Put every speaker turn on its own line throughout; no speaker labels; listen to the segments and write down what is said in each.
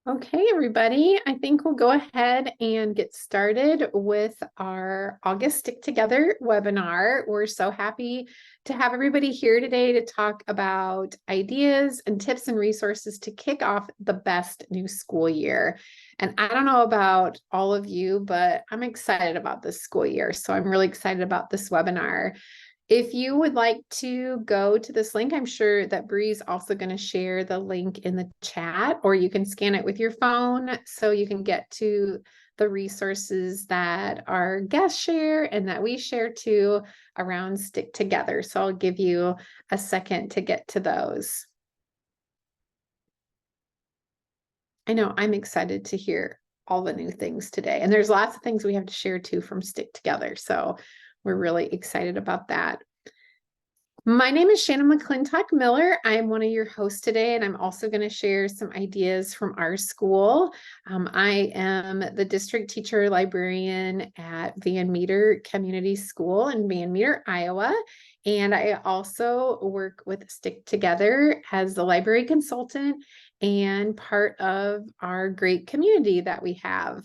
Okay, everybody, I think we'll go ahead and get started with our August Stick Together webinar. We're so happy to have everybody here today to talk about ideas and tips and resources to kick off the best new school year. And I don't know about all of you, but I'm excited about this school year. So I'm really excited about this webinar. If you would like to go to this link, I'm sure that Bree's also going to share the link in the chat, or you can scan it with your phone so you can get to the resources that our guests share and that we share too around Stick Together. So I'll give you a second to get to those. I know I'm excited to hear all the new things today. And there's lots of things we have to share too from Stick Together. So we're really excited about that. My name is Shannon McClintock Miller. I'm one of your hosts today, and I'm also going to share some ideas from our school. I am the district teacher librarian at Van Meter Community School in Van Meter, Iowa. And I also work with Stick Together as the library consultant and part of our great community that we have.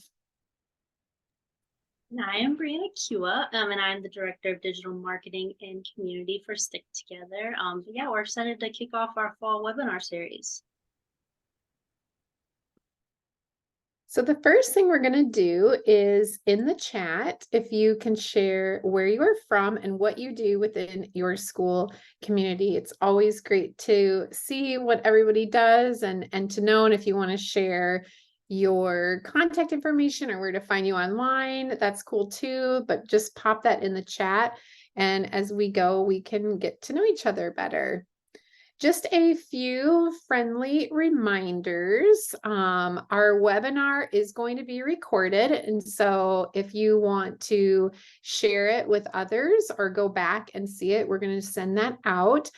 And I am Brianna Kua, and I'm the Director of Digital Marketing and Community for Stick Together. Yeah, we're excited to kick off our fall webinar series.
So the first thing we're going to do is in the chat, if you can share where you are from and what you do within your school community. It's always great to see what everybody does and to know, and if you want to share your contact information or where to find you online, that's cool too, but just pop that in the chat. And as we go, we can get to know each other better. Just a few friendly reminders. Our webinar is going to be recorded. And so if you want to share it with others or go back and see it, we're going to send that out.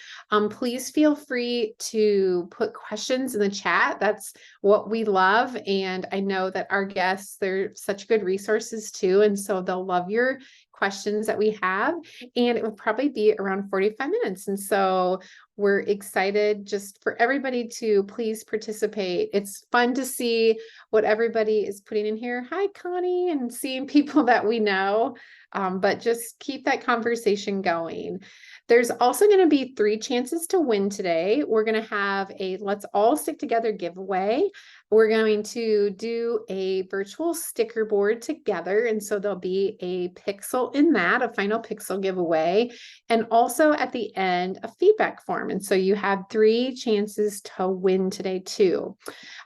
Please feel free to put questions in the chat. That's what we love. And I know that our guests, they're such good resources too. And so they'll love your questions that we have. And it will probably be around 45 minutes. And so we're excited just for everybody to please participate. It's fun to see what everybody is putting in here. Hi, Connie, and seeing people that we know, but just keep that conversation going. There's also going to be 3 chances to win today. We're going to have a Let's All Stick Together giveaway. We're going to do a virtual sticker board together. And so there'll be a pixel in that, a final pixel giveaway. And also at the end, a feedback form. And so you have 3 chances to win today too.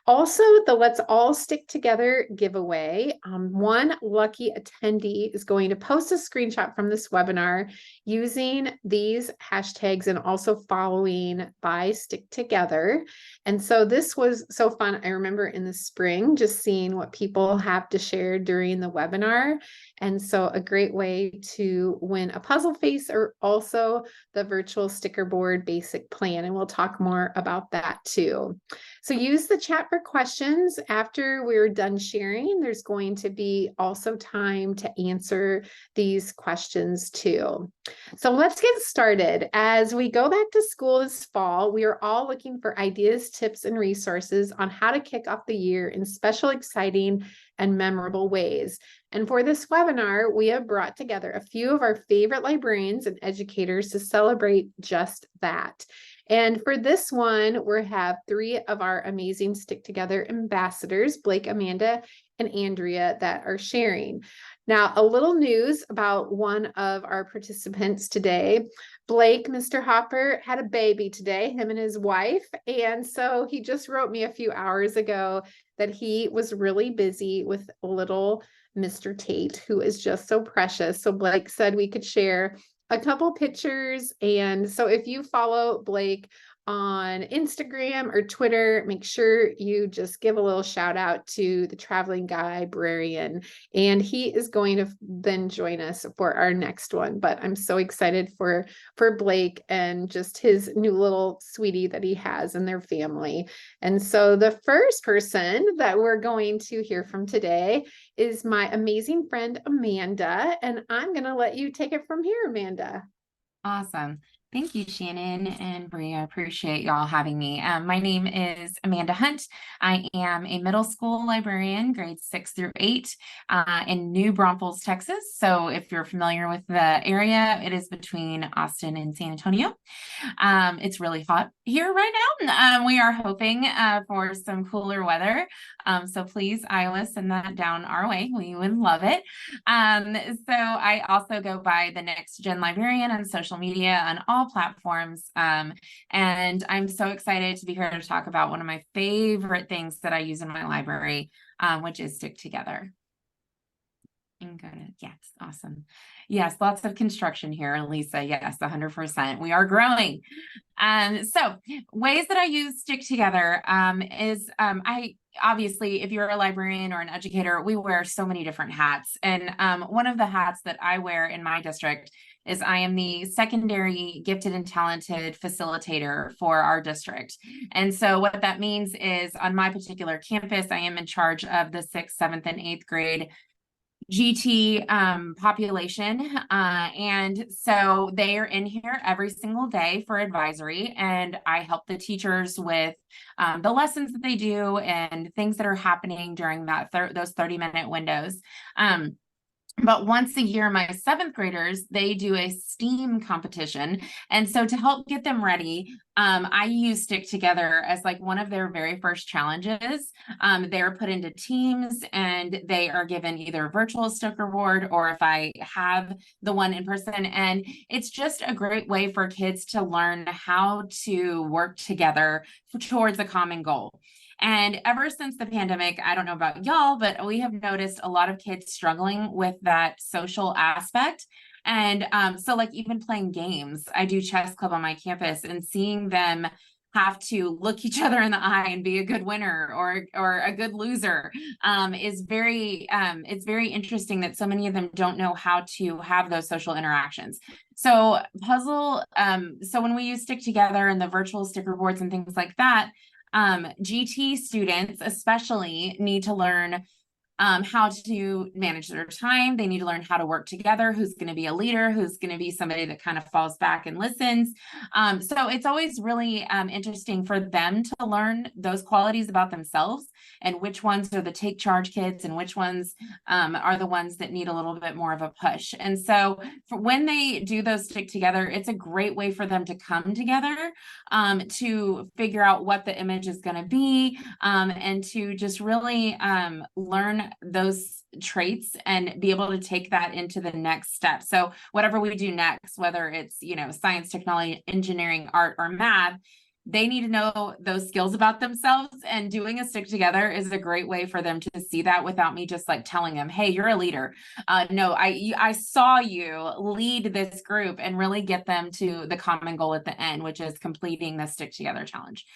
Also, the Let's All Stick Together giveaway. One lucky attendee is going to post a screenshot from this webinar using these hashtags and also following by Stick Together. And so this was so fun. I remember in the spring just seeing what people have to share during the webinar. And so a great way to win a puzzle face or also the virtual sticker board basic plan. And we'll talk more about that too. So use the chat for questions. After we're done sharing, there's going to be also time to answer these questions too. So let's get started. As we go back to school this fall, we are all looking for ideas, tips, and resources on how to kick off the year in special, exciting, and memorable ways. And for this webinar, we have brought together a few of our favorite librarians and educators to celebrate just that. And for this one, we have 3 of our amazing Stick Together ambassadors, Blake, Amanda, and Andrea, that are sharing. Now, a little news about one of our participants today. Blake, Mr. Hopper, had a baby today, him and his wife. And so he just wrote me a few hours ago that he was really busy with little Mr. Tate, who is just so precious. So Blake said we could share a couple pictures. And so if you follow Blake on Instagram or Twitter, make sure you just give a little shout out to the traveling librarian, and he is going to then join us for our next one. But I'm so excited for Blake and just his new little sweetie that he has in their family. And so the first person that we're going to hear from today is my amazing friend Amanda, and I'm going to let you take it from here, Amanda.
Awesome. Thank you, Shannon and Bria. I appreciate y'all having me. My name is Amanda Hunt. I am a middle school librarian, grades 6 through 8, in New Braunfels, Texas. So if you're familiar with the area, it is between Austin and San Antonio. It's really hot here right now. We are hoping for some cooler weather. So please, Iowa, send that down our way. We would love it. So I also go by the Next Gen Librarian on social media on all platforms. And I'm so excited to be here to talk about one of my favorite things that I use in my library, which is StickTogether. Yes, awesome. Yes, lots of construction here, Lisa. Yes, 100%. We are growing. So ways that I use StickTogether is I obviously, if you're a librarian or an educator, we wear so many different hats. And one of the hats that I wear in my district is I am the secondary gifted and talented facilitator for our district. And so what that means is on my particular campus, I am in charge of the 6th, 7th, and 8th grade GT population. And so they are in here every single day for advisory, and I help the teachers with the lessons that they do and things that are happening during that those 30-minute windows. But once a year, my 7th graders, they do a STEAM competition. And so to help get them ready, I use StickTogether as like one of their very first challenges. They're put into teams and they are given either a virtual sticker board or if I have the one in person. And it's just a great way for kids to learn how to work together towards a common goal. And ever since the pandemic, I don't know about y'all, but we have noticed a lot of kids struggling with that social aspect. And so like even playing games, I do chess club on my campus and seeing them have to look each other in the eye and be a good winner or a good loser is it's very interesting that so many of them don't know how to have those social interactions. So so when we use StickTogether and the virtual sticker boards and things like that, GT students especially need to learn how to manage their time. They need to learn how to work together, who's going to be a leader, who's going to be somebody that kind of falls back and listens. So it's always really interesting for them to learn those qualities about themselves and which ones are the take charge kids and which ones are the ones that need a little bit more of a push. And so when they do those StickTogether, it's a great way for them to come together to figure out what the image is going to be and to just really learn those traits and be able to take that into the next step. So whatever we do next, whether it's, science, technology, engineering, art, or math, they need to know those skills about themselves, and doing a StickTogether is a great way for them to see that without me just like telling them, hey, you're a leader. No, I saw you lead this group, and really get them to the common goal at the end, which is completing the StickTogether challenge.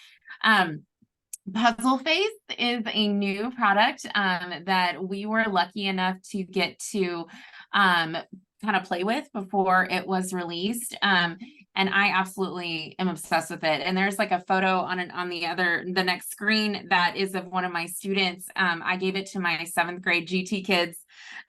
Puzzle Face is a new product that we were lucky enough to get to kind of play with before it was released. And I absolutely am obsessed with it. And there's like a photo on the next screen that is of one of my students. I gave it to my 7th grade GT kids.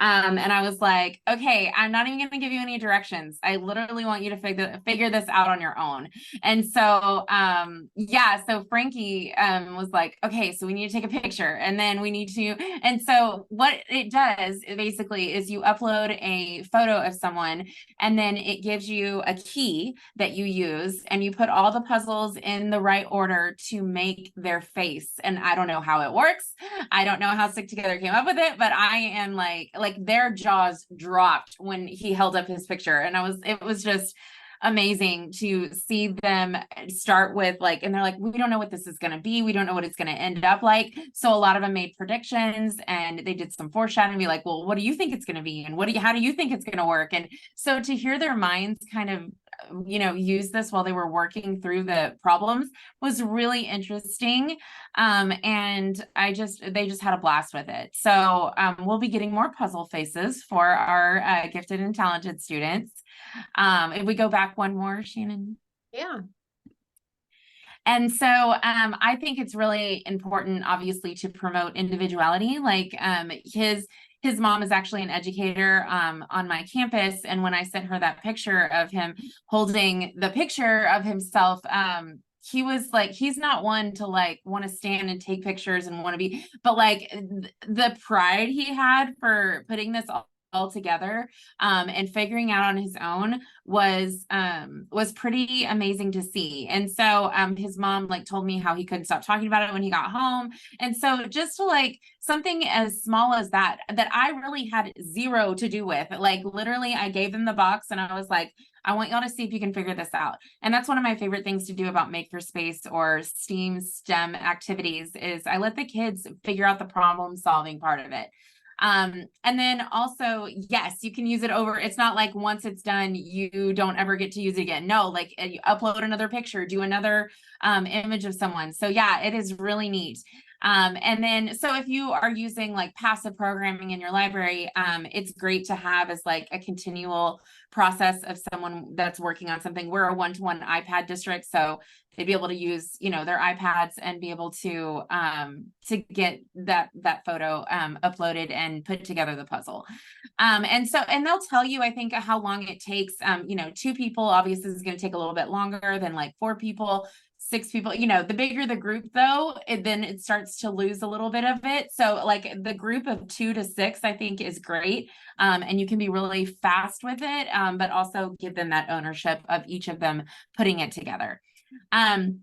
And I was like, okay, I'm not even going to give you any directions. I literally want you to figure this out on your own. And so, so Frankie was like, okay, so we need to take a picture, and then we need to. And so what it does basically is you upload a photo of someone, and then it gives you a key that you use, and you put all the puzzles in the right order to make their face. And I don't know how it works. I don't know how StickTogether came up with it, but I am like their jaws dropped when he held up his picture. And it was just amazing to see them start with and they're like, we don't know what this is going to be. We don't know what it's going to end up like. So a lot of them made predictions, and they did some foreshadowing, be like, well, what do you think it's going to be? And how do you think it's going to work? And so to hear their minds kind of use this while they were working through the problems was really interesting. And they just had a blast with it. So we'll be getting more puzzle faces for our gifted and talented students. If we go back one more, Shannon.
Yeah.
And so I think it's really important, obviously, to promote individuality. Like his mom is actually an educator on my campus. And when I sent her that picture of him holding the picture of himself, he was like, he's not one to like want to stand and take pictures and want to be, but like the pride he had for putting this all together and figuring out on his own was pretty amazing to see. And so his mom like told me how he couldn't stop talking about it when he got home. And so just to like something as small as that I really had zero to do with, like literally I gave them the box and I was like, I want y'all to see if you can figure this out. And that's one of my favorite things to do about Makerspace or STEM activities is I let the kids figure out the problem solving part of it. And then also, yes, you can use it over. It's not like once it's done, you don't ever get to use it again. No, like you upload another picture, do another image of someone. So yeah, it is really neat. And then, so if you are using like passive programming in your library, it's great to have as like a continual process of someone that's working on something. We're a one-to-one iPad district, so they'd be able to use, you know, their iPads and be able to get that photo uploaded and put together the puzzle. And they'll tell you, I think, how long it takes. You know, 2 people obviously is going to take a little bit longer than like 4 people. 6 people, you know, the bigger the group though, then it starts to lose a little bit of it. So like the group of 2 to 6, I think is great. And you can be really fast with it, but also give them that ownership of each of them putting it together. In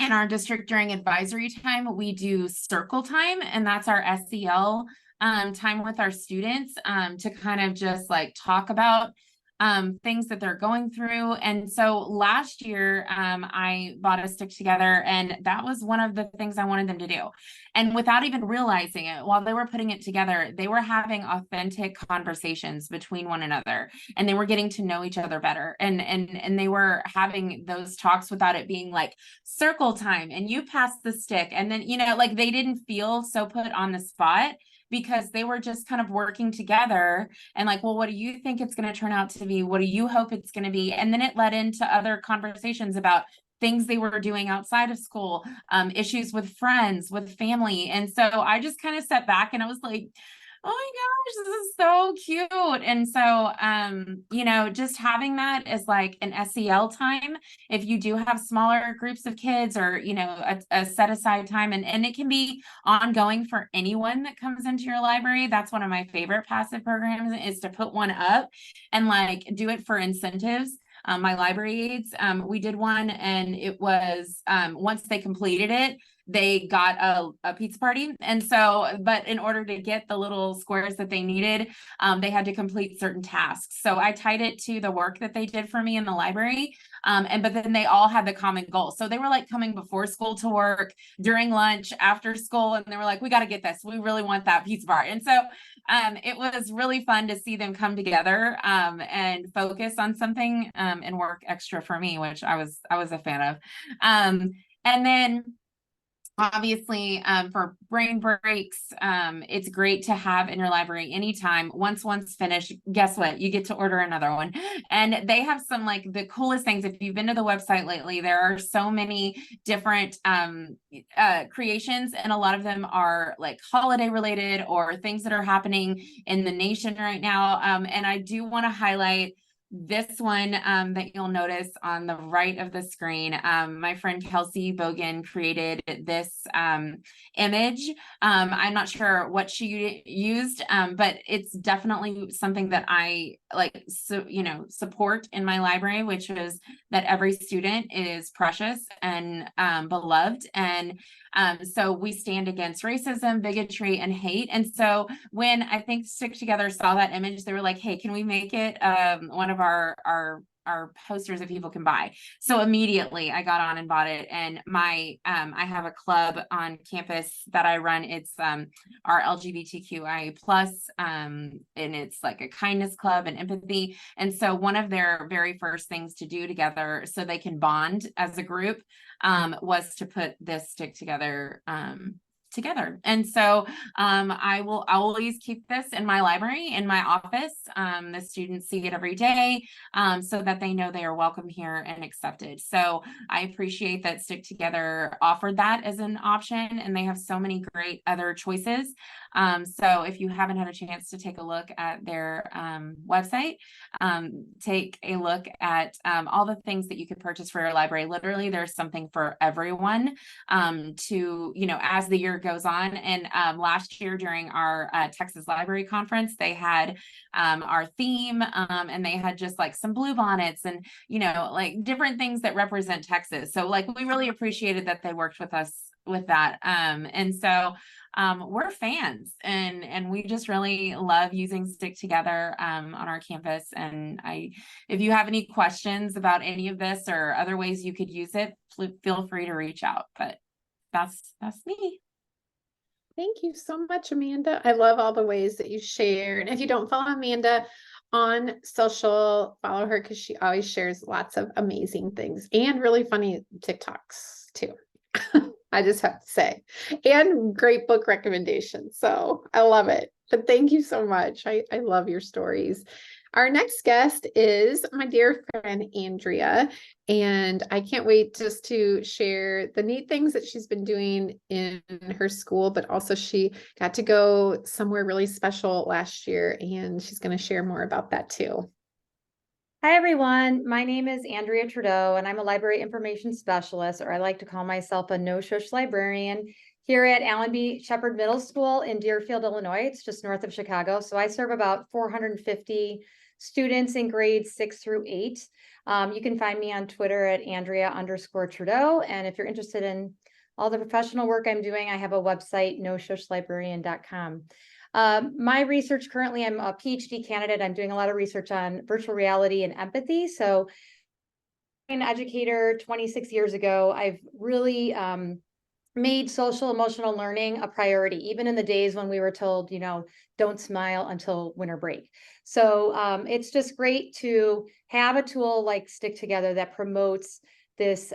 our district during advisory time, we do circle time, and that's our SEL time with our students to kind of just like talk about things that they're going through. And so last year, I bought a stick together, and that was one of the things I wanted them to do. And without even realizing it, while they were putting it together, they were having authentic conversations between one another, and they were getting to know each other better. And they were having those talks without it being like circle time and you pass the stick. And then, you know, like they didn't feel so put on the spot, because they were just kind of working together and like, well, what do you think it's going to turn out to be? What do you hope it's going to be? And then it led into other conversations about things they were doing outside of school, issues with friends, with family. And so I just kind of sat back and I was like, oh my gosh, this is so cute. And so, you know, just having that as like an SEL time, if you do have smaller groups of kids, or, you know, a set aside time, and it can be ongoing for anyone that comes into your library. That's one of my favorite passive programs, is to put one up and like do it for incentives. My library aides, we did one, and it was once they completed it, they got a pizza party. And so, but in order to get the little squares that they needed, they had to complete certain tasks. So I tied it to the work that they did for me in the library. But then they all had the common goal. So they were like coming before school to work, during lunch, after school, and they were like, we got to get this. We really want that pizza bar. And so it was really fun to see them come together and focus on something and work extra for me, which I was a fan of. And then obviously, for brain breaks, it's great to have in your library anytime. Once one's finished, guess what? You get to order another one. And they have some like the coolest things. If you've been to the website lately, there are so many different creations, and a lot of them are like holiday related or things that are happening in the nation right now. And I do want to highlight this one that you'll notice on the right of the screen. My friend Kelsey Bogan created this image. I'm not sure what she used, but it's definitely something that I like, so, you know, support in my library, which is that every student is precious and beloved. And so we stand against racism, bigotry, and hate. And so when I think Stick Together saw that image, they were like, hey, can we make it one of our posters that people can buy? So immediately I got on and bought it. And my I have a club on campus that I run. It's our LGBTQIA plus, and it's like a kindness club and empathy. And so one of their very first things to do together so they can bond as a group was to put this Stick Together together. And so I will always keep this in my library, in my office. The students see it every day, so that they know they are welcome here and accepted. So I appreciate that Stick Together offered that as an option, and they have so many great other choices. So if you haven't had a chance to take a look at their website, take a look at all the things that you could purchase for your library. Literally, there's something for everyone to, as the year goes on. And last year during our Texas Library Conference, they had our theme, and they had just like some blue bonnets and, like different things that represent Texas. So like we really appreciated that they worked with us with that. And so we're fans, and we just really love using Stick Together on our campus. And if you have any questions about any of this or other ways you could use it, feel free to reach out. But that's me.
Thank you so much, Amanda. I love all the ways that you share. And if you don't follow Amanda on social, follow her, because she always shares lots of amazing things and really funny TikToks too. I just have to say, and great book recommendations. So I love it. But thank you so much. I love your stories. Our next guest is my dear friend, Andrea, and I can't wait just to share the neat things that she's been doing in her school, but also she got to go somewhere really special last year, and she's going to share more about that too.
Hi, everyone. My name is Andrea Trudeau, and I'm a library information specialist, or I like to call myself a no-shush librarian here at Allen B. Shepherd Middle School in Deerfield, Illinois. It's just north of Chicago. So I serve about 450 students in grades 6 through 8. You can find me on Twitter at Andrea_Trudeau. And if you're interested in all the professional work I'm doing, I have a website, noshushlibrarian.com. My research currently, I'm a PhD candidate. I'm doing a lot of research on virtual reality and empathy. So an educator 26 years ago, I've really made social emotional learning a priority, even in the days when we were told, don't smile until winter break. So it's just great to have a tool like Stick Together that promotes this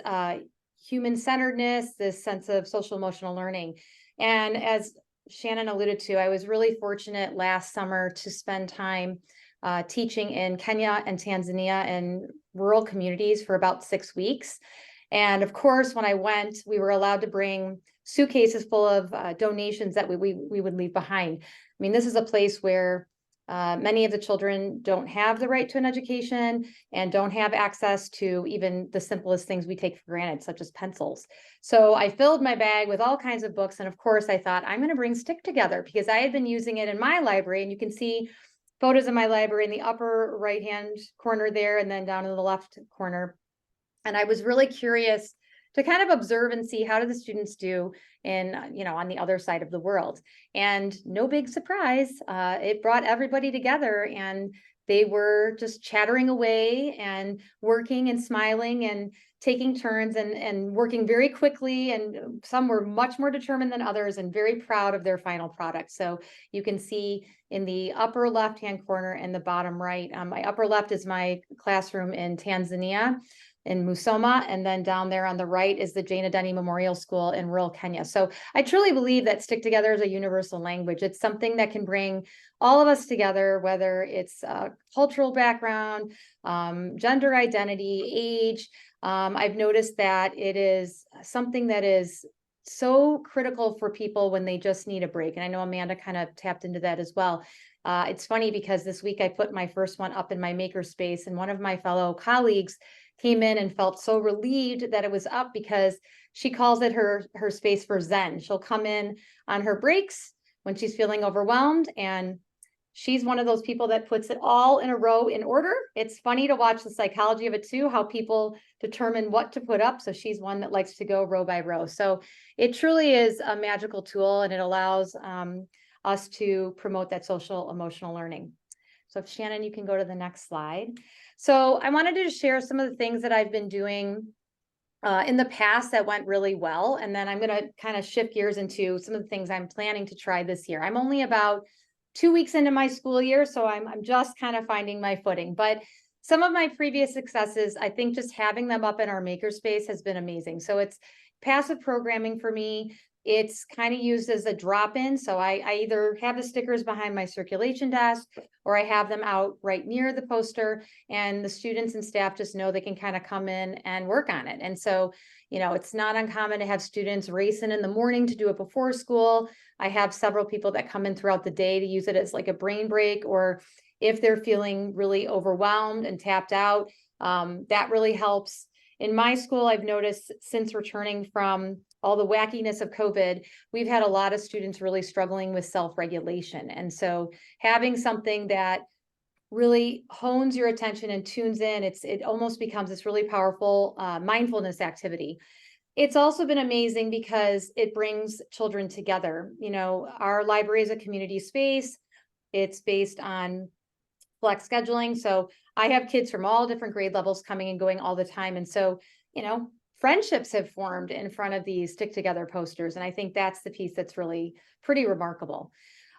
human-centeredness, this sense of social emotional learning. And as Shannon alluded to, I was really fortunate last summer to spend time teaching in Kenya and Tanzania in rural communities for about 6 weeks. And of course, when I went, we were allowed to bring suitcases full of donations that we would leave behind. I mean, this is a place where many of the children don't have the right to an education and don't have access to even the simplest things we take for granted, such as pencils. So I filled my bag with all kinds of books. And of course, I thought I'm going to bring Stick Together because I had been using it in my library. And you can see photos of my library in the upper right-hand corner there, and then down in the left corner. And I was really curious to kind of observe and see how do the students do in, on the other side of the world. And no big surprise, it brought everybody together, and they were just chattering away and working and smiling and taking turns and working very quickly. And some were much more determined than others and very proud of their final product. So you can see in the upper left-hand corner and the bottom right, my upper left is my classroom in Tanzania, in Musoma, and then down there on the right is the Jane Adeni Memorial School in rural Kenya. So I truly believe that Stick Together is a universal language. It's something that can bring all of us together, whether it's cultural background, gender identity, age. I've noticed that it is something that is so critical for people when they just need a break. And I know Amanda kind of tapped into that as well. It's funny because this week I put my first one up in my makerspace, and one of my fellow colleagues came in and felt so relieved that it was up because she calls it her space for Zen. She'll come in on her breaks when she's feeling overwhelmed, and she's one of those people that puts it all in a row in order. It's funny to watch the psychology of it too, how people determine what to put up. So she's one that likes to go row by row. So it truly is a magical tool, and it allows us to promote that social emotional learning. So if Shannon, you can go to the next slide. So I wanted to share some of the things that I've been doing in the past that went really well. And then I'm going to kind of shift gears into some of the things I'm planning to try this year. I'm only about 2 weeks into my school year, so I'm just kind of finding my footing. But some of my previous successes, I think just having them up in our makerspace has been amazing. So it's passive programming for me. It's kind of used as a drop-in. So I either have the stickers behind my circulation desk, or I have them out right near the poster, and the students and staff just know they can kind of come in and work on it. And so, you know, it's not uncommon to have students racing in the morning to do it before school. I have several people that come in throughout the day to use it as like a brain break, or if they're feeling really overwhelmed and tapped out, that really helps. In my school, I've noticed since returning from all the wackiness of COVID, we've had a lot of students really struggling with self-regulation. And so having something that really hones your attention and tunes in, it almost becomes this really powerful mindfulness activity. It's also been amazing because it brings children together. You know, our library is a community space. It's based on flex scheduling. So I have kids from all different grade levels coming and going all the time. And so, you know, friendships have formed in front of these Stick Together posters. And I think that's the piece that's really pretty remarkable.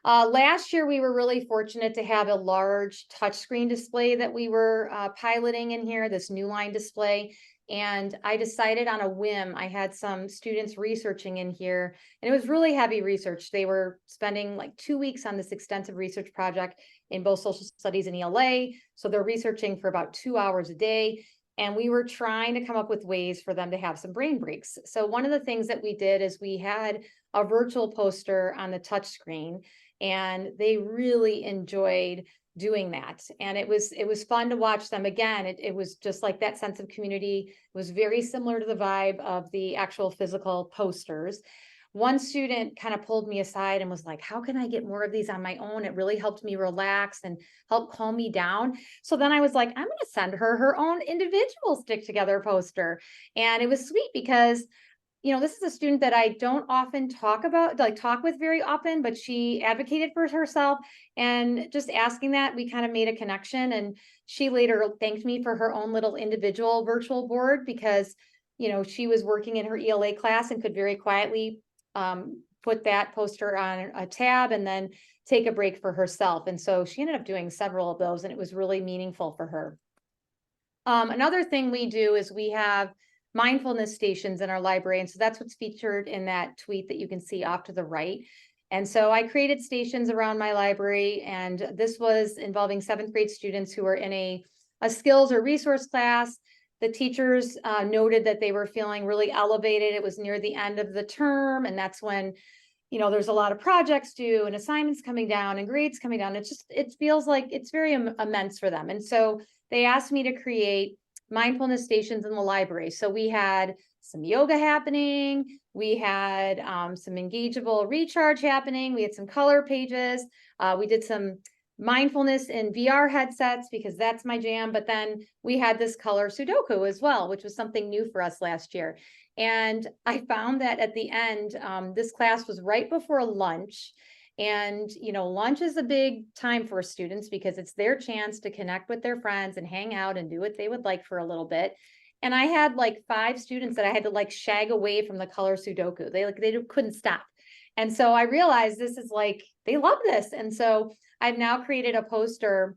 Last year, we were really fortunate to have a large touchscreen display that we were piloting in here, this new line display. And I decided on a whim, I had some students researching in here, and it was really heavy research. They were spending like 2 weeks on this extensive research project in both social studies and ELA. So they're researching for about 2 hours a day. And we were trying to come up with ways for them to have some brain breaks. So one of the things that we did is we had a virtual poster on the touch screen, and they really enjoyed doing that. And it was fun to watch them. Again, it was just like that sense of community. It was very similar to the vibe of the actual physical posters. One student kind of pulled me aside and was like, how can I get more of these on my own? It really helped me relax and help calm me down. So then I was like, I'm going to send her own individual Stick Together poster. And it was sweet because, you know, this is a student that I don't often talk with very often, but she advocated for herself, and just asking that, we kind of made a connection. And she later thanked me for her own little individual virtual board because, you know, she was working in her ELA class and could very quietly put that poster on a tab and then take a break for herself. And so she ended up doing several of those, and it was really meaningful for her. Another thing we do is we have mindfulness stations in our library. And so that's what's featured in that tweet that you can see off to the right. And so I created stations around my library, and this was involving 7th grade students who were in a skills or resource class. The teachers noted that they were feeling really elevated. It was near the end of the term, and that's when, you know, there's a lot of projects due and assignments coming down and grades coming down. It feels like it's very immense for them. And so they asked me to create mindfulness stations in the library. So we had some yoga happening. We had some engageable recharge happening. We had some color pages. We did some mindfulness in VR headsets because that's my jam. But then we had this color Sudoku as well, which was something new for us last year. And I found that at the end, this class was right before lunch. And, you know, lunch is a big time for students because it's their chance to connect with their friends and hang out and do what they would like for a little bit. And I had like 5 students that I had to like shag away from the color Sudoku. They couldn't stop. And so I realized this is like, they love this. And so I've now created a poster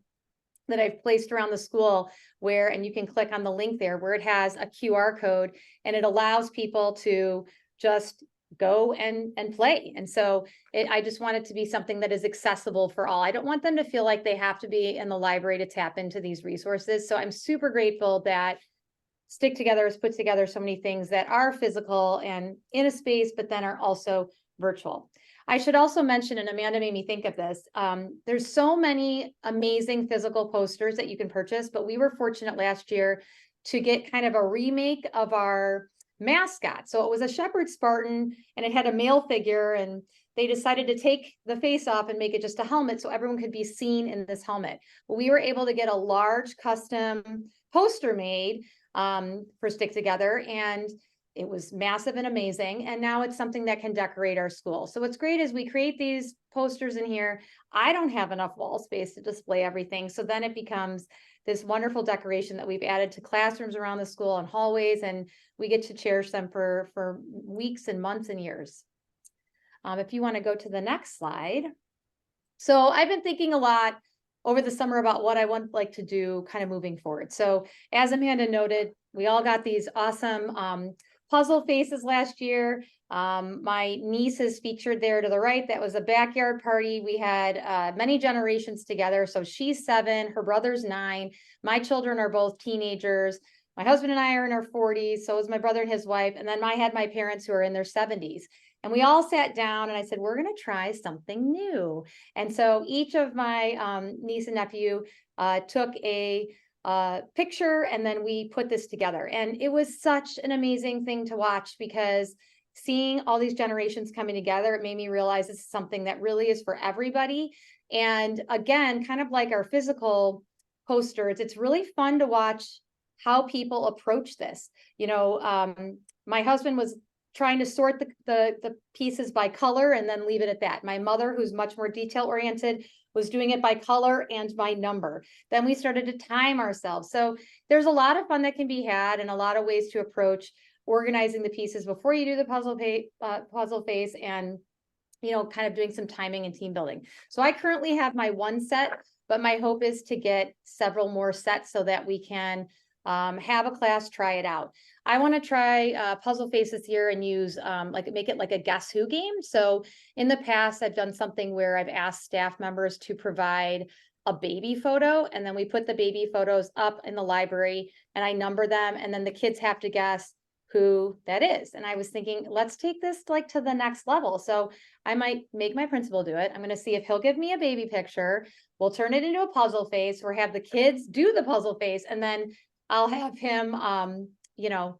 that I've placed around the school where, and you can click on the link there, where it has a QR code, and it allows people to just go and play. And so I just want it to be something that is accessible for all. I don't want them to feel like they have to be in the library to tap into these resources. So I'm super grateful that Stick Together has put together so many things that are physical and in a space, but then are also virtual. I should also mention, and Amanda made me think of this, there's so many amazing physical posters that you can purchase, but we were fortunate last year to get kind of a remake of our mascot. So it was a Shepherd Spartan, and it had a male figure, and they decided to take the face off and make it just a helmet so everyone could be seen in this helmet. Well, we were able to get a large custom poster made for Stick Together, and it was massive and amazing. And now it's something that can decorate our school. So what's great is we create these posters in here. I don't have enough wall space to display everything. So then it becomes this wonderful decoration that we've added to classrooms around the school and hallways, and we get to cherish them for weeks and months and years. If you want to go to the next slide. So I've been thinking a lot over the summer about what I would like to do kind of moving forward. So as Amanda noted, we all got these awesome puzzle faces last year. My niece is featured there to the right. That was a backyard party. We had many generations together. So she's 7, her brother's 9. My children are both teenagers. My husband and I are in our 40s. So is my brother and his wife. And then I had my parents who are in their 70s. And we all sat down and I said, we're going to try something new. And so each of my niece and nephew took a picture, and then we put this together. And it was such an amazing thing to watch, because seeing all these generations coming together, it made me realize this is something that really is for everybody. And again, kind of like our physical posters, it's really fun to watch how people approach this. You know, my husband was trying to sort the pieces by color and then leave it at that. My mother, who's much more detail oriented, was doing it by color and by number. Then we started to time ourselves. So there's a lot of fun that can be had, and a lot of ways to approach organizing the pieces before you do the puzzle face, and, you know, kind of doing some timing and team building. So I currently have my 1 set, but my hope is to get several more sets so that we can have a class try it out. I want to try puzzle faces here and use make it like a guess who game. So in the past, I've done something where I've asked staff members to provide a baby photo, and then we put the baby photos up in the library and I number them, and then the kids have to guess who that is. And I was thinking, let's take this like to the next level. So I might make my principal do it. I'm going to see if he'll give me a baby picture. We'll turn it into a puzzle face, or have the kids do the puzzle face, and then I'll have him, you know,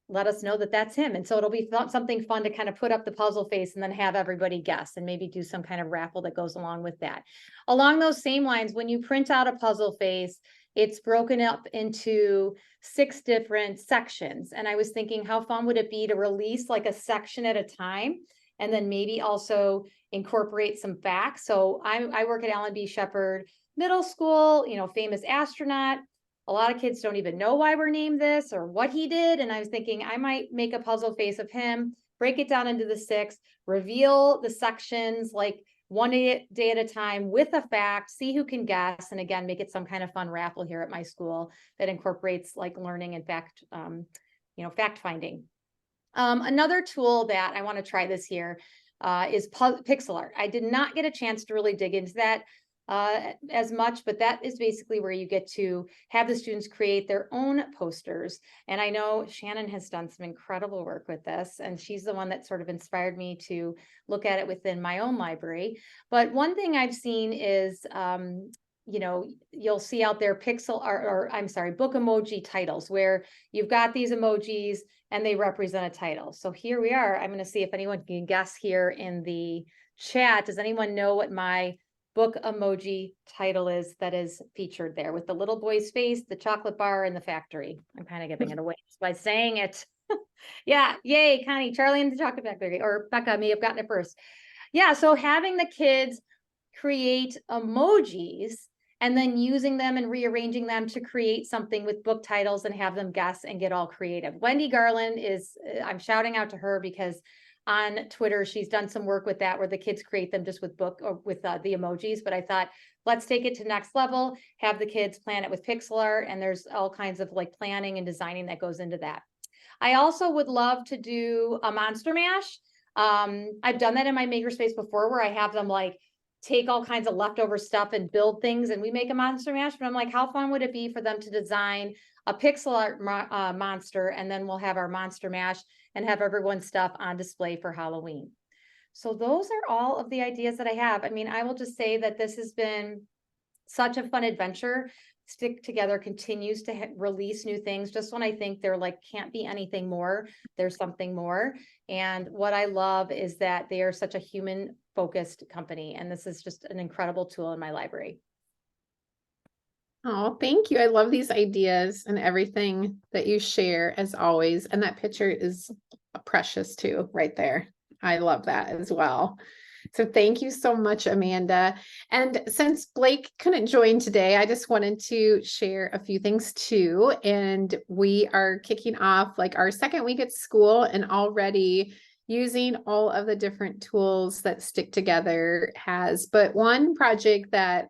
let us know that that's him. And so it'll be something fun to kind of put up the puzzle face and then have everybody guess, and maybe do some kind of raffle that goes along with that. Along those same lines, when you print out a puzzle face, it's broken up into 6 different sections. And I was thinking, how fun would it be to release like a section at a time, and then maybe also incorporate some facts. So I work at Allen B. Shepherd Middle School, you know, famous astronaut. A lot of kids don't even know why we're named this or what he did. And I was thinking I might make a puzzle face of him, break it down into the 6, reveal the sections like 1 day at a time with a fact, see who can guess. And again, make it some kind of fun raffle here at my school that incorporates like learning and fact, you know, fact finding. Another tool that I want to try this year is pixel art. I did not get a chance to really dig into that as much, but that is basically where you get to have the students create their own posters. And I know Shannon has done some incredible work with this, and she's the one that sort of inspired me to look at it within my own library. But one thing I've seen is, you know, you'll see out there pixel art, or I'm sorry, book emoji titles, where you've got these emojis and they represent a title. So here we are. I'm going to see if anyone can guess here in the chat. Does anyone know what my book emoji title is that is featured there, with the little boy's face, the chocolate bar, and the factory? I'm kind of giving it away by saying it. Yeah, yay, Connie, Charlie and the Chocolate Factory, or Becca may have gotten it first. Yeah, so having the kids create emojis and then using them and rearranging them to create something with book titles and have them guess and get all creative. Wendy Garland is, I'm shouting out to her because on Twitter, she's done some work with that, where the kids create them just with book or with the emojis. But I thought, let's take it to next level, have the kids plan it with pixel art, and there's all kinds of like planning and designing that goes into that. I also would love to do a monster mash. I've done that in my makerspace before, where I have them like take all kinds of leftover stuff and build things, and we make a monster mash. But I'm like, how fun would it be for them to design a pixel art monster, and then we'll have our monster mash and have everyone's stuff on display for Halloween. So those are all of the ideas that I have. I mean, I will just say that this has been such a fun adventure. Stick Together continues to release new things. Just when I think there like can't be anything more, there's something more. And what I love is that they are such a human focused company. And this is just an incredible tool in my library.
Oh, thank you. I love these ideas and everything that you share as always. And that picture is precious too, right there. I love that as well. So thank you so much, Amanda. And since Blake couldn't join today, I just wanted to share a few things too. And we are kicking off like our 2nd week at school, and already using all of the different tools that Stick Together has. But one project that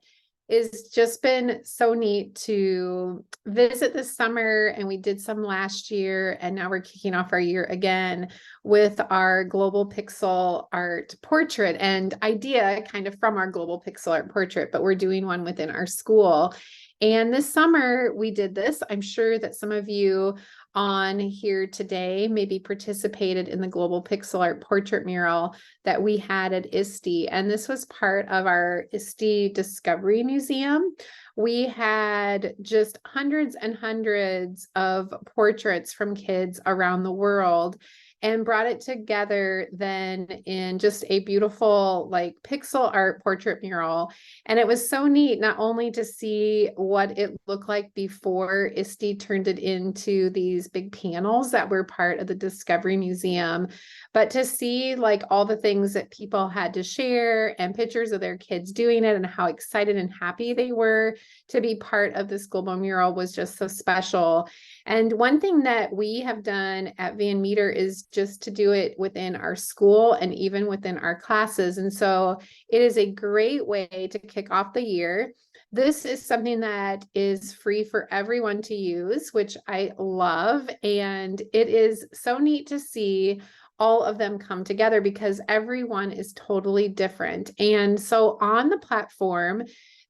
it's just been so neat to visit this summer, and we did some last year, and now we're kicking off our year again with our global pixel art portrait and idea kind of from our global pixel art portrait, but we're doing one within our school. And this summer we did this. I'm sure that some of you on here today maybe participated in the global pixel art portrait mural that we had at ISTE. And this was part of our ISTE Discovery Museum. We had just hundreds and hundreds of portraits from kids around the world, and brought it together then in just a beautiful like pixel art portrait mural. And it was so neat not only to see what it looked like before ISTE turned it into these big panels that were part of the Discovery Museum, but to see like all the things that people had to share and pictures of their kids doing it and how excited and happy they were to be part of this global mural was just so special. And one thing that we have done at Van Meter is just to do it within our school and even within our classes. And so it is a great way to kick off the year. This is something that is free for everyone to use, which I love. And it is so neat to see all of them come together because everyone is totally different. And so on the platform,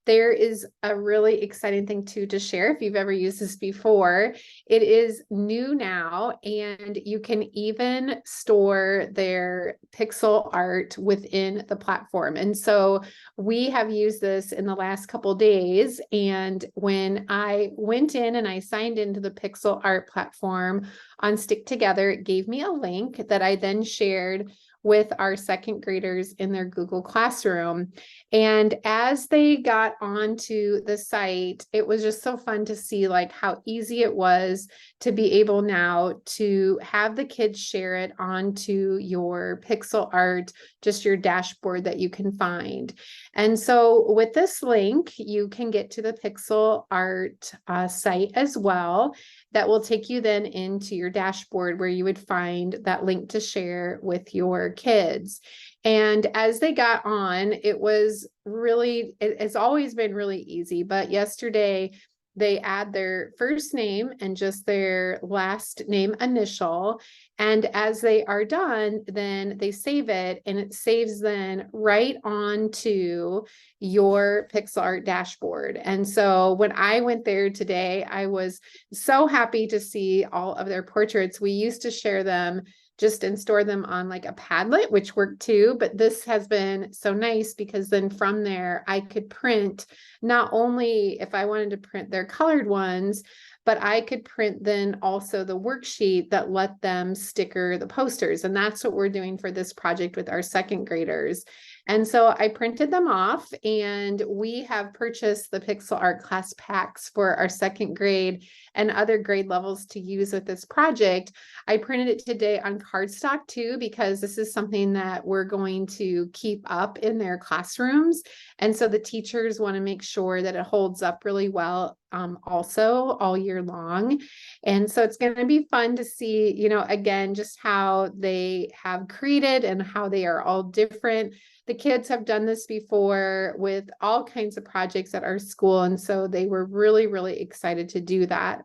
there is a really exciting thing too to share if you've ever used this before. It is new now, and you can even store their pixel art within the platform. And so we have used this in the last couple of days. And when I went in and I signed into the pixel art platform on StickTogether, it gave me a link that I then shared with our second graders in their Google Classroom. And as they got onto the site, it was just so fun to see like how easy it was to be able now to have the kids share it onto your pixel art, just your dashboard that you can find. And so with this link, you can get to the pixel art site as well. That will take you then into your dashboard where you would find that link to share with your kids. And as they got on, it's always been really easy, but yesterday they add their first name and just their last name initial. And as they are done, then they save it, and it saves then right onto your pixel art dashboard. And so when I went there today, I was so happy to see all of their portraits. We used to share them just and store them on like a Padlet, which worked too. But this has been so nice because then from there, I could print not only if I wanted to print their colored ones, but I could print then also the worksheet that let them sticker the posters. And that's what we're doing for this project with our second graders. And so I printed them off, and we have purchased the pixel art class packs for our second grade and other grade levels to use with this project. I printed it today on cardstock too, because this is something that we're going to keep up in their classrooms. And so the teachers want to make sure that it holds up really well also all year long. And so it's going to be fun to see, again, just how they have created and how they are all different. The kids have done this before with all kinds of projects at our school. And so they were really, really excited to do that.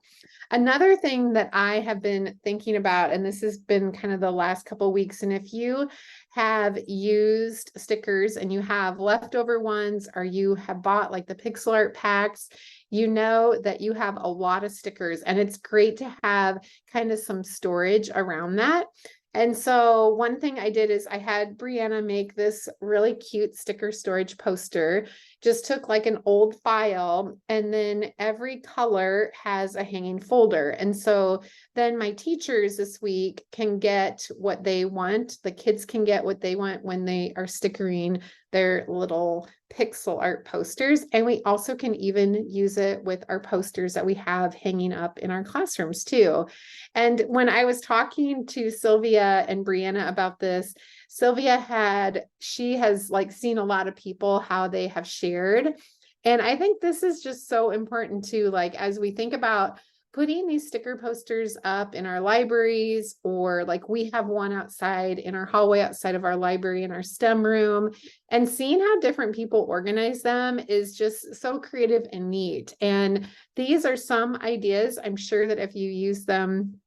Another thing that I have been thinking about, and this has been kind of the last couple of weeks, and if you have used stickers and you have leftover ones, or you have bought like the pixel art packs, you know that you have a lot of stickers, and it's great to have kind of some storage around that. And so one thing I did is I had Brianna make this really cute sticker storage poster. Just took like an old file, and then every color has a hanging folder. And so then my teachers this week can get what they want. The kids can get what they want when they are stickering their little pixel art posters. And we also can even use it with our posters that we have hanging up in our classrooms too. And when I was talking to Sylvia and Brianna about this, Sylvia she has like seen a lot of people how they have shared. And I think this is just so important too, like as we think about putting these sticker posters up in our libraries, or like we have one outside in our hallway outside of our library in our STEM room, and seeing how different people organize them is just so creative and neat. And these are some ideas. I'm sure that if you use them,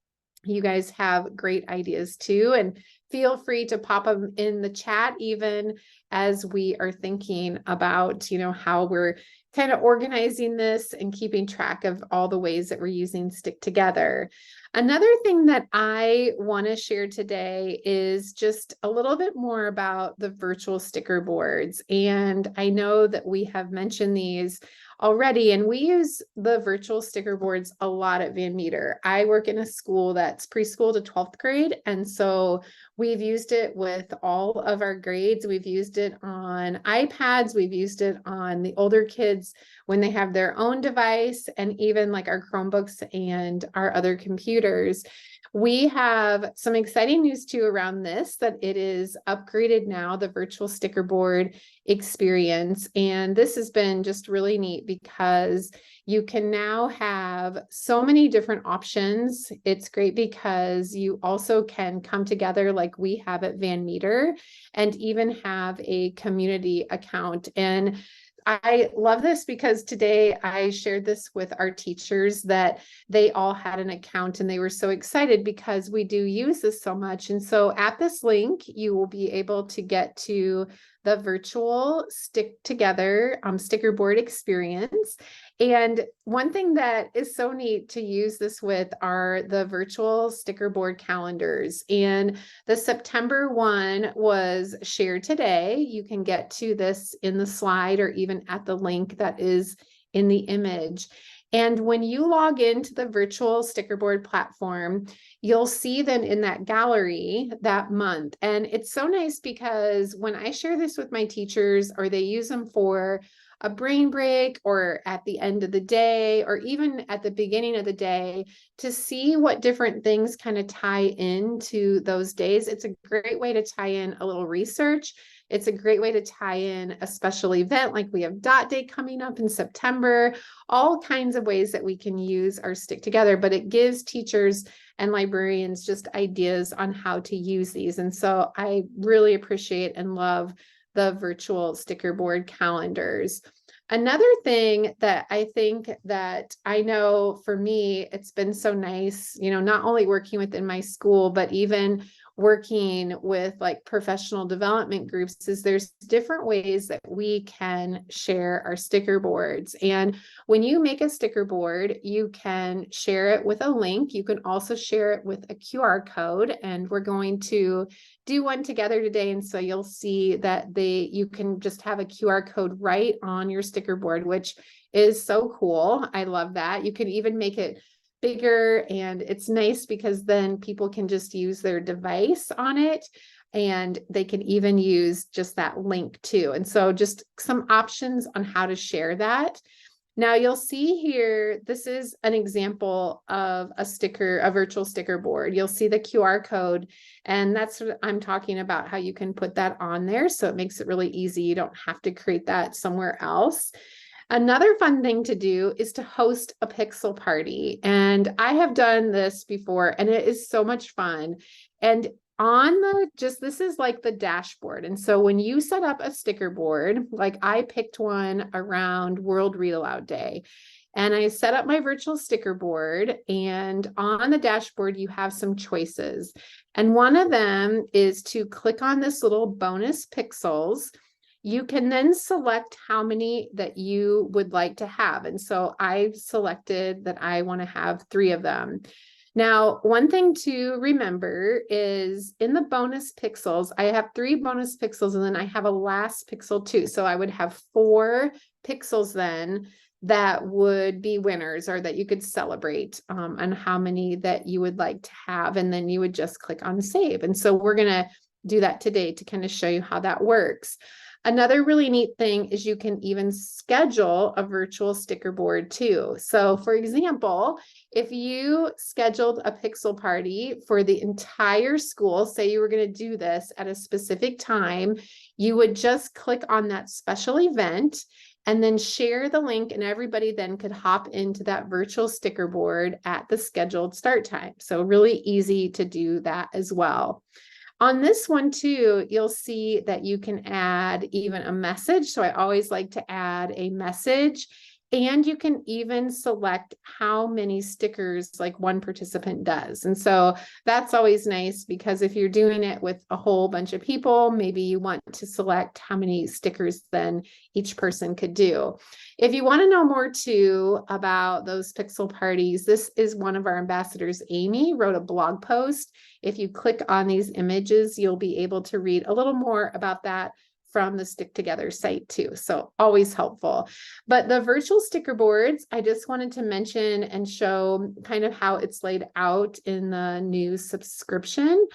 you guys have great ideas too. And feel free to pop them in the chat, even as we are thinking about, how we're kind of organizing this and keeping track of all the ways that we're using Stick Together. Another thing that I want to share today is just a little bit more about the virtual sticker boards. And I know that we have mentioned these already, and we use the virtual sticker boards a lot at Van Meter. I work in a school that's preschool to 12th grade, and so we've used it with all of our grades. We've used it on iPads, we've used it on the older kids when they have their own device, and even like our Chromebooks and our other computers. We have some exciting news too around this, that it is upgraded now, the virtual sticker board experience. And this has been just really neat because you can now have so many different options. It's great because you also can come together like we have at Van Meter and even have a community account. And I love this because today I shared this with our teachers that they all had an account and they were so excited because we do use this so much. And so at this link, you will be able to get to the virtual Stick Together sticker board experience. And one thing that is so neat to use this with are the virtual sticker board calendars. And the September one was shared today. You can get to this in the slide or even at the link that is in the image. And when you log into the virtual sticker board platform, you'll see them in that gallery that month. And it's so nice because when I share this with my teachers, or they use them for a brain break or at the end of the day, or even at the beginning of the day, to see what different things kind of tie into those days. It's a great way to tie in a little research. It's a great way to tie in a special event, like we have Dot Day coming up in September, all kinds of ways that we can use our Stick Together, but it gives teachers and librarians just ideas on how to use these. And so I really appreciate and love the virtual sticker board calendars. Another thing that I think that I know for me, it's been so nice, not only working within my school, but even working with like professional development groups, is there's different ways that we can share our sticker boards. And when you make a sticker board, you can share it with a link. You can also share it with a QR code, and we're going to do one together today. And so you'll see that you can just have a QR code right on your sticker board, which is so cool. I love that. You can even make it bigger, and it's nice because then people can just use their device on it, and they can even use just that link too. And so just some options on how to share that. Now you'll see here, this is an example of a virtual sticker board. You'll see the QR code, and that's what I'm talking about, how you can put that on there. So it makes it really easy. You don't have to create that somewhere else. Another fun thing to do is to host a pixel party. And I have done this before, and it is so much fun. And on this is like the dashboard. And so when you set up a sticker board, like I picked one around World Read Aloud Day, and I set up my virtual sticker board, and on the dashboard, you have some choices. And one of them is to click on this little bonus pixels. You can then select how many that you would like to have. And so I've selected that I want to have 3 of them. Now, one thing to remember is in the bonus pixels, I have 3 bonus pixels, and then I have a last pixel too. So I would have 4 pixels then that would be winners, or that you could celebrate on how many that you would like to have. And then you would just click on save. And so we're going to do that today to kind of show you how that works. Another really neat thing is you can even schedule a virtual sticker board too. So for example, if you scheduled a pixel party for the entire school, say you were going to do this at a specific time, you would just click on that special event, and then share the link, and everybody then could hop into that virtual sticker board at the scheduled start time. So really easy to do that as well. On this one too, you'll see that you can add even a message. So I always like to add a message, and you can even select how many stickers like one participant does. And so that's always nice, because if you're doing it with a whole bunch of people, maybe you want to select how many stickers then each person could do. If you want to know more too about those pixel parties, this is one of our ambassadors, Amy, wrote a blog post. If you click on these images, you'll be able to read a little more about that from the Stick Together site too. So always helpful. But the virtual sticker boards, I just wanted to mention and show kind of how it's laid out in the new subscription.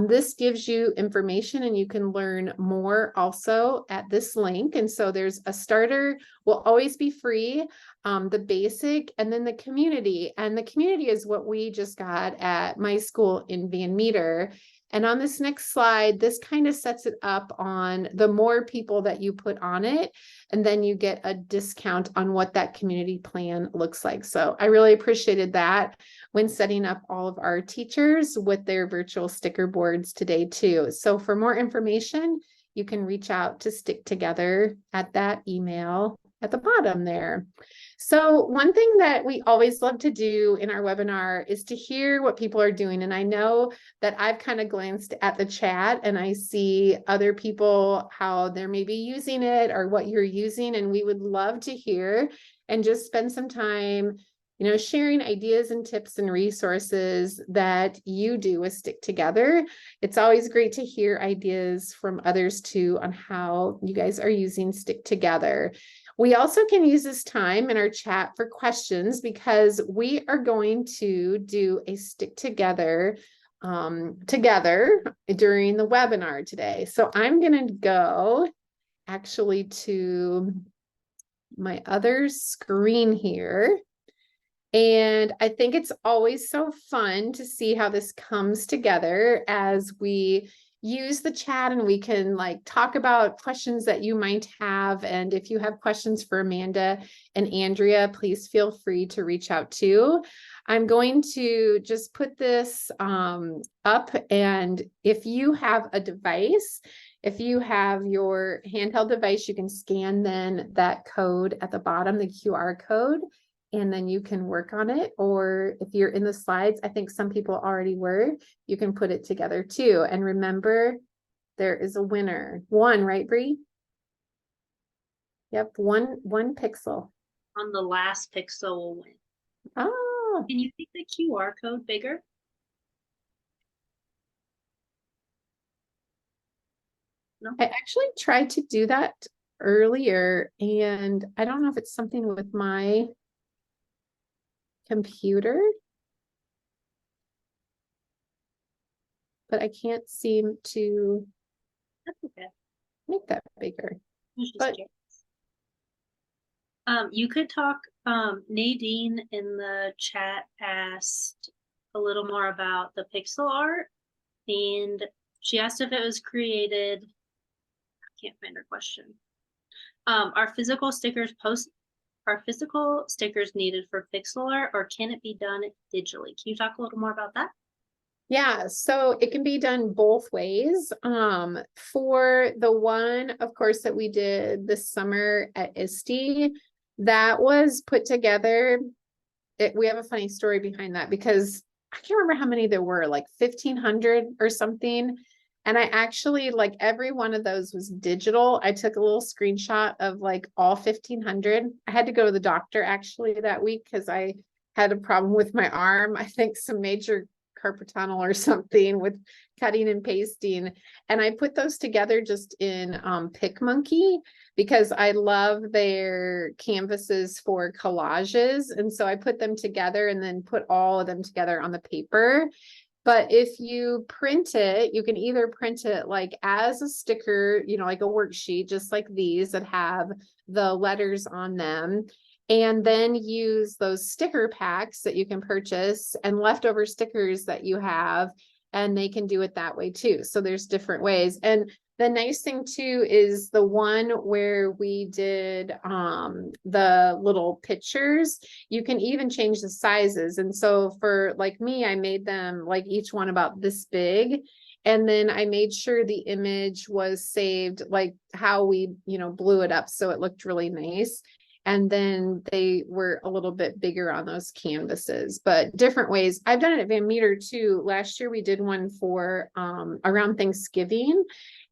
This gives you information, and you can learn more also at this link. And so there's a starter, will always be free, the basic, and then the community. And the community is what we just got at my school in Van Meter. And on this next slide, this kind of sets it up on the more people that you put on it, and then you get a discount on what that community plan looks like. So I really appreciated that when setting up all of our teachers with their virtual sticker boards today too. So for more information, you can reach out to Stick Together at that email at the bottom there. So one thing that we always love to do in our webinar is to hear what people are doing. And I know that I've kind of glanced at the chat, and I see other people, how they're maybe using it or what you're using. And we would love to hear and just spend some time, sharing ideas and tips and resources that you do with Stick Together. It's always great to hear ideas from others too on how you guys are using Stick Together. We also can use this time in our chat for questions, because we are going to do a Stick Together together during the webinar today. So I'm going to go actually to my other screen here. And I think it's always so fun to see how this comes together as we use the chat, and we can talk about questions that you might have. And if you have questions for Amanda and Andrea, please feel free to reach out too. I'm going to just put this up, and if you have a device, if you have your handheld device, you can scan then that code at the bottom, the QR code, and then you can work on it. Or if you're in the slides, I think some people already were, you can put it together too. And remember, there is a winner. One, right, Bree? Yep, one pixel.
On the last pixel will win.
Oh.
Can you make the QR code bigger? No.
I actually tried to do that earlier, and I don't know if it's something with my computer, but I can't seem to make that bigger. But
you could talk, Nadine in the chat asked a little more about the pixel art, and she asked if it was created, I can't find her question. Are physical stickers needed for pixel art, or can it be done digitally? Can you talk a little more about that?
Yeah, so it can be done both ways. For the one, of course, that we did this summer at ISTE, that was put together. We have a funny story behind that, because I can't remember how many there were, like 1,500 or something. And I actually, every one of those was digital. I took a little screenshot of all 1,500. I had to go to the doctor actually that week because I had a problem with my arm. I think some major carpal tunnel or something with cutting and pasting. And I put those together just in PicMonkey, because I love their canvases for collages. And so I put them together and then put all of them together on the paper. But if you print it, you can either print it as a sticker, like a worksheet, just like these that have the letters on them, and then use those sticker packs that you can purchase and leftover stickers that you have, and they can do it that way too. So there's different ways. And the nice thing too is the one where we did the little pictures, you can even change the sizes. And so for like me, I made them like each one about this big. And then I made sure the image was saved like how we, blew it up so it looked really nice. And then they were a little bit bigger on those canvases, but different ways. I've done it at Van Meter too. Last year we did one for around Thanksgiving,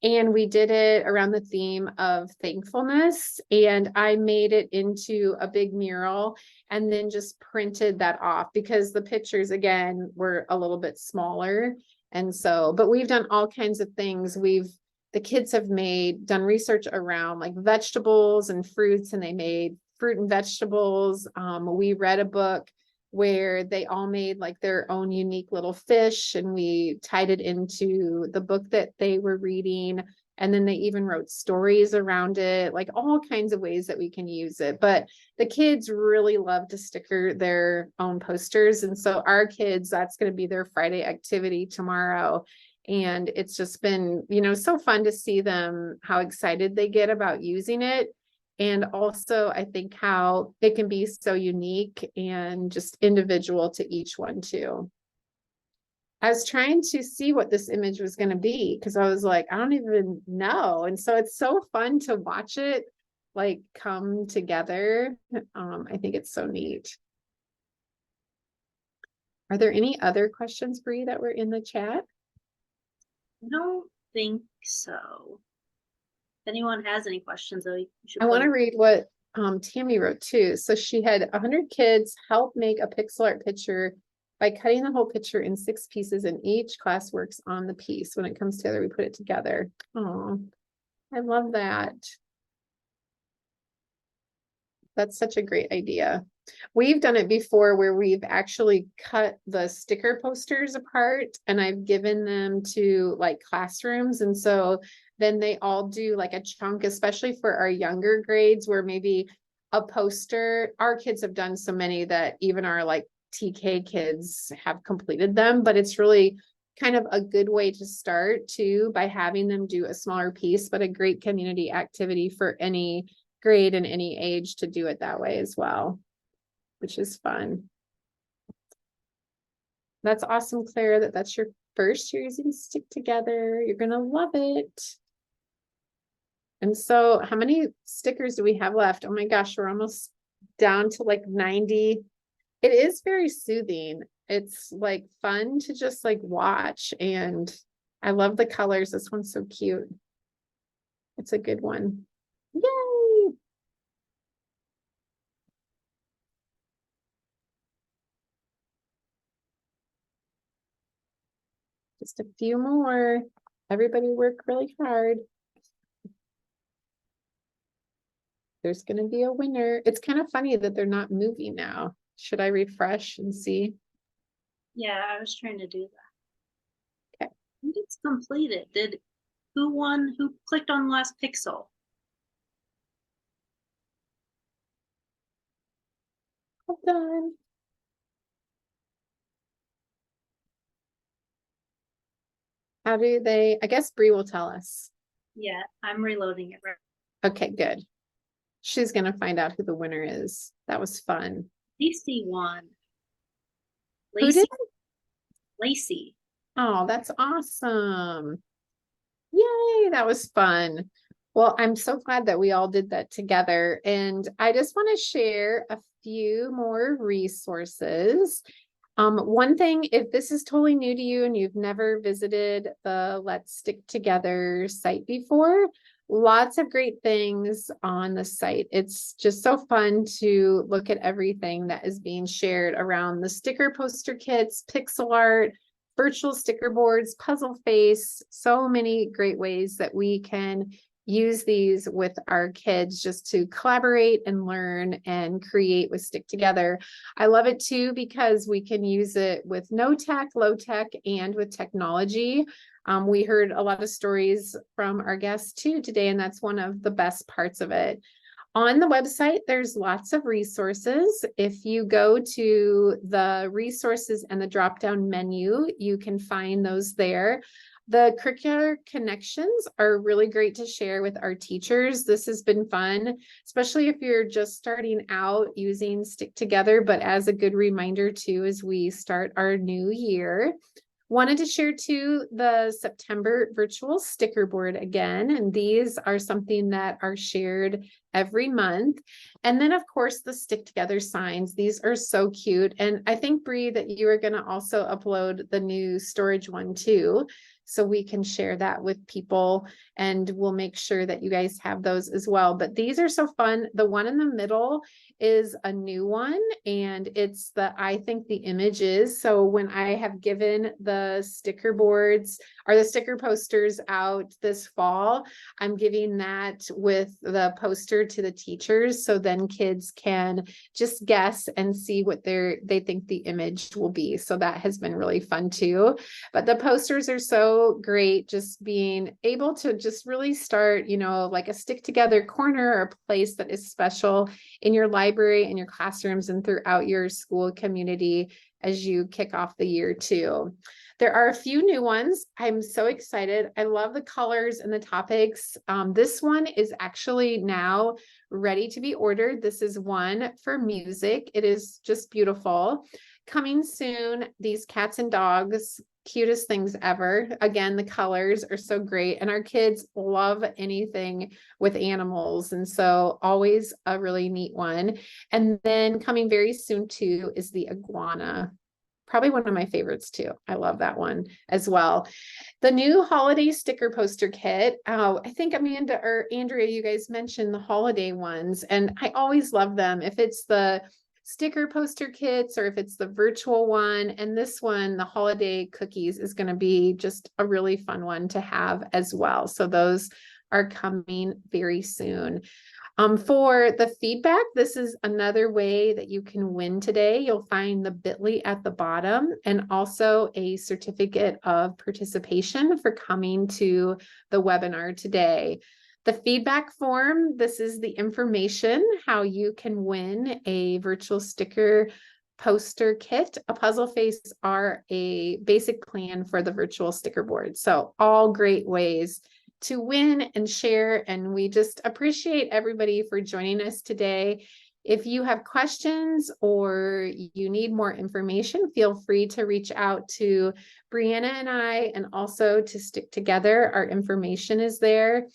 and we did it around the theme of thankfulness. And I made it into a big mural and then just printed that off because the pictures again were a little bit smaller. And so, but we've done all kinds of things. The kids have done research around like vegetables and fruits, and they made fruit and vegetables. We read a book where they all made like their own unique little fish, and we tied it into the book that they were reading. And then they even wrote stories around it, like all kinds of ways that we can use it. But the kids really love to sticker their own posters. And so our kids, that's going to be their Friday activity tomorrow. And it's just been, so fun to see them, how excited they get about using it. And also, I think how it can be so unique and just individual to each one too. I was trying to see what this image was going to be because I was like, I don't even know. And so it's so fun to watch it like come together. I think it's so neat. Are there any other questions, Bree, that were in the chat?
I don't think so. If anyone has any questions, though, you should.
I want to read what Tammy wrote too. So she had 100 kids help make a pixel art picture by cutting the whole picture in 6 pieces, and each class works on the piece. When it comes together, we put it together. Oh, I love that. That's such a great idea. We've done it before where we've actually cut the sticker posters apart and I've given them to like classrooms. And so then they all do like a chunk, especially for our younger grades where maybe a poster, our kids have done so many that even our like TK kids have completed them, but it's really kind of a good way to start too by having them do a smaller piece, but a great community activity for any grade and any age to do it that way as well, which is fun. That's awesome, Claire, that's your first year using StickTogether. You're gonna love it. And so how many stickers do we have left? Oh my gosh, we're almost down to like 90. It is very soothing. It's like fun to just like watch, and I love the colors. This one's so cute. It's a good one. Yay! Just a few more. Everybody work really hard. There's going to be a winner. It's kind of funny that they're not moving now. Should I refresh and see?
Yeah, I was trying to do that.
Okay.
I think it's completed. Who won? Who clicked on the last pixel?
Well done. How do they? I guess Bree will tell us.
Yeah, I'm reloading it right.
Okay, good. She's going to find out who the winner is. That was fun.
Lacey won.
Who did?
Lacey.
Oh, that's awesome. Yay, that was fun. Well, I'm so glad that we all did that together. And I just want to share a few more resources. One thing, if this is totally new to you and you've never visited the Let's Stick Together site before, lots of great things on the site. It's just so fun to look at everything that is being shared around the sticker poster kits, pixel art, virtual sticker boards, puzzle face, so many great ways that we can use these with our kids just to collaborate and learn and create with StickTogether. I love it too because we can use it with no tech, low tech, and with technology. We heard a lot of stories from our guests too today, and that's one of the best parts of it. On the website, there's lots of resources. If you go to the resources and the drop-down menu, you can find those there. The curricular connections are really great to share with our teachers. This has been fun, especially if you're just starting out using StickTogether, but as a good reminder too, as we start our new year. Wanted to share too the September virtual sticker board again, and these are something that are shared every month. And then of course the StickTogether signs. These are so cute. And I think Bree that you are going to also upload the new storage one too, so we can share that with people, and we'll make sure that you guys have those as well. But these are so fun. The one in the middle is a new one, and it's the I think the image is. So when I have given the sticker boards or the sticker posters out this fall, I'm giving that with the poster to the teachers, so then kids can just guess and see what they think the image will be. So that has been really fun too. But the posters are so great, just being able to just really start, you know, like a StickTogether corner or a place that is special in your library, in your classrooms, and throughout your school community as you kick off the year too. There are a few new ones. I'm so excited. I love the colors and the topics. This one is actually now ready to be ordered. This is one for music. It is just beautiful. Coming soon, these cats and dogs, cutest things ever. Again, the colors are so great, and our kids love anything with animals, and so always a really neat one. And then coming very soon too is the iguana. Probably one of my favorites too. I love that one as well. The new holiday sticker poster kit. I think Amanda or Andrea, you guys mentioned the holiday ones, and I always love them. If it's the sticker poster kits or if it's the virtual one, and this one, the holiday cookies, is going to be just a really fun one to have as well. So those are coming very soon. For the feedback, this is another way that you can win today. You'll find the bit.ly at the bottom, and also a certificate of participation for coming to the webinar today. The feedback form, this is the information, how you can win a virtual sticker poster kit. A puzzle face are a basic plan for the virtual sticker board. So all great ways to win and share, and we just appreciate everybody for joining us today. If you have questions or you need more information, feel free to reach out to Brianna and I, and also to StickTogether. Our information is there.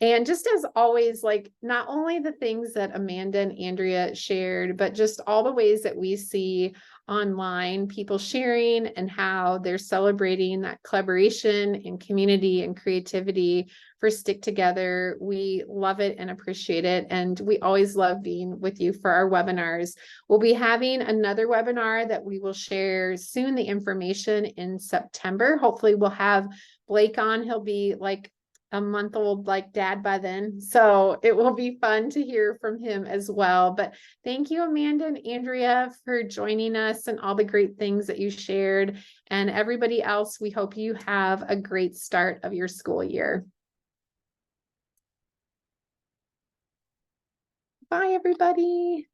And just as always, like not only the things that Amanda and Andrea shared, but just all the ways that we see online people sharing and how they're celebrating that collaboration and community and creativity for StickTogether. We love it and appreciate it. And we always love being with you for our webinars. We'll be having another webinar that we will share soon, the information in September. Hopefully we'll have Blake on. He'll be like a month-old like dad by then, so it will be fun to hear from him as well. But thank you, Amanda and Andrea, for joining us and all the great things that you shared. And everybody else, we hope you have a great start of your school year. Bye, everybody.